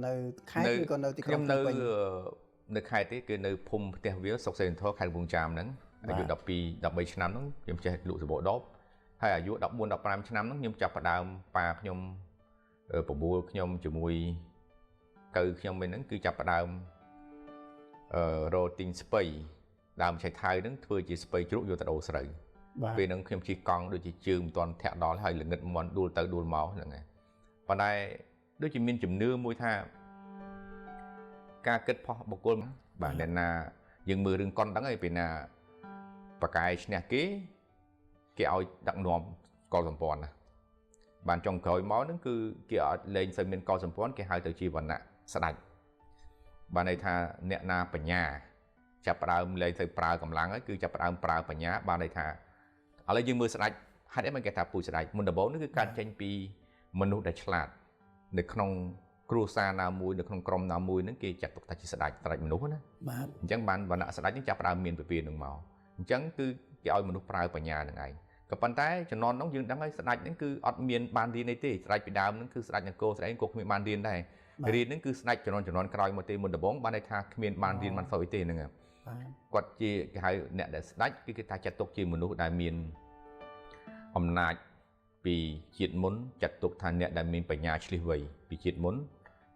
នៅខេត្តឬក៏នៅទីក្រុងខ្ញុំភ្នំពេញនៅខេត្តទេគឺនៅភូមិផ្ទះវាលស្រុកសេរីធរខេត្តកំពង់ចាមហ្នឹងអាយុ12 13ឆ្នាំហ្នឹងខ្ញុំចេះលក់សបោដបហើយអាយុ14 15ឆ្នាំហ្នឹងខ្ញុំចាប់ផ្ដើមប៉ាខ្ញុំបបួលខ្ញុំជាមួយកៅខ្ញុំហ្នឹងគឺចាប់ផ្ដើមរោទិញស្ពៃដើមឆៃថៅហ្នឹងធ្វើជាស្ពៃជ្រូកយកទៅដូរស្រូវពេលហ្នឹងខ្ញុំជិះកង់ដូចជាជើងមិនទាន់ធាក់ដល់ហើយល្ងិតមន់ដួលទៅដួលមកហ្នឹងហើយប៉ុន្តែដូចជាមានជំនឿមួយថាការគិតផុសបុគ្គលបាទអ្នកណាយើងមើលរឿងកុនដឹងហើយពេលណាបកាយឈ្នះគេឲ្យដឹកនាំកុលសម្ព័ន្ធណាបានចុងក្រោយមកហ្នឹងគឺគេអត់លេងសូវមានកុលសម្ព័ន្ធគេហៅទៅជាវណ្ណៈស្ដេចបានន័យថាអ្នកណាបញ្ញាចាប់ផ្ដើមលេងទៅប្រើកម្លាំងហើយគឺចាប់ផ្ដើមប្រើបញ្ញាបានន័យថាឥឡូវយើងមើលស្ដេចហេតុអីមិនគេថាពូជស្ដេចមុនដំបូងនេះគឺកើតចេញពីមនុស្សដែលឆ្លាតនៅក្នុងគ្រួសារណាមួយនៅក្នុងក្រុមណាមួយហ្នឹងគេចាត់ទុកថាជាស្ដេចមនុស្សណាបាទអញ្ចឹងបានវណ្ណៈស្ដេចនេះចាប់ផ្ដើមមានពីពេលហ្នឹងមកអញ្ចឹងគឺគេឲ្យមនុស្សប្រើបញ្ញាហ្នឹងឯងក៏ប៉ុន្តែជំនាន់នោះយើងដឹងហើយស្ដេចហ្នឹងគឺអត់មានបានរៀនអីទេស្ដេចពីដើមហ្នឹងគឺស្ដេចនគរស្ដេចក៏គ្មានបានរៀនដែររៀនហ្នឹងគឺស្ដេចជំនាន់ក្រោយមកទេមុនដំបូងបានន័យថាគ្មានបានរៀនបានសូវអីទេហ្នឹងគាត់ជាគេហៅអ្នកដែលស្ដេចគឺគេថាចាត់ទុកជាមនុស្សដែលមានអំណាចពីជាតិមុនចាត់ទុកថាអ្នកដែលមានបញ្ញាឆ្លៀសវៃពីជាតិមុន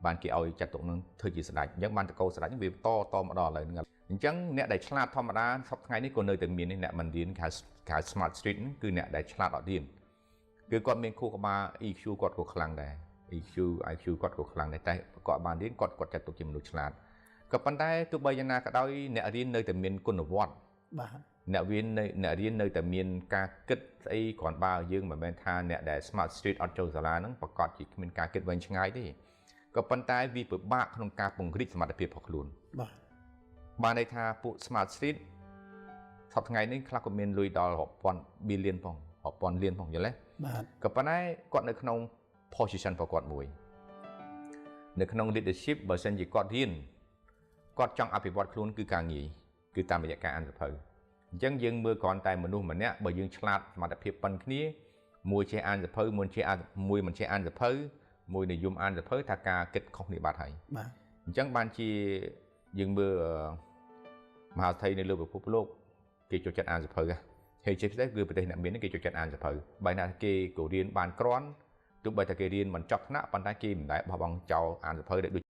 បានគេឲ្យចាត់ទុកនឹងធ្វើជាស្ដេចអញ្ចឹងបានតកោស្ដេចវាតមកដល់ឥឡូវហ្នឹងអញ្ចឹងអ្នកដែលឆ្លាតធម្មតាសពថ្ងៃនេះក៏នៅតែមានអ្នកមិនរៀនគេហៅ smart street គឺអ្នកដែលឆ្លាតអត់រៀនគឺគាត់មានខួរក្បាល EQ គាត់ក៏ខ្លាំងដែរ EQ IQ គាត់ក៏ខ្លាំងដែរតែគាត់បានរៀនគាត់ចាត់ទុកជាមនុស្សឆ្លាតក៏ប៉ុន្តែទោះបីយ៉ាងណាក៏ដោយអ្នករៀននៅតែមានគុណវត្តបាទអ្នករៀននៅតែមានការគិតស្អីគ្រាន់បើយើងមិនមែនថាអ្នកដែល smart street អត់ចូលសាលាហ្នឹងប្រកាសជាគ្មានការគិតវែងឆ្ងាយទេក៏ប៉ុន្តែវាពិបាកក្នុងការពង្រីកសមត្ថភាពរបស់ខ្លួនបាទបានន័យថាពួក smart street សប្តាហ៍ថ្ងៃនេះខ្លះក៏មានលុយដល់រាប់ពាន់ billion ផងរាប់ពាន់លានផងយល់ទេបាទក៏ប៉ុន្តែគាត់នៅក្នុង position របស់គាត់មួយនៅក្នុង leadership បើសិនជាគាត់រៀនគាត់ចង់អភិវឌ្ឍខ្លួនគឺការងារគឺតាមរយៈការអានសៀវភៅអញ្ចឹងយើងមើលគ្រាន់តែមនុស្សម្នាក់បើយើងឆ្លាតសមត្ថភាពប៉ុនគ្នាមួយចេះអានសៀវភៅមួយមិនចេះអានសៀវភៅមួយនិយមអានសៀវភៅថាការគិតខុសគ្នាបាត់ហើយបាទអញ្ចឹងបានជាយើងមើលមហាសទ្ធិនៅលើពិភពលោកគេចូលចិត្តអានសៀវភៅហើយជាពិសេសគឺប្រទេសអ្នកមានគេចូលចិត្តអានសៀវភៅបើណាគេក៏រៀនបានគ្រាន់ទោះបីតែគេរៀនមិនចប់ថ្នាក់ប៉ុន្តែគេមិនដែលបោះបង់ចោលអានសៀវភៅដែល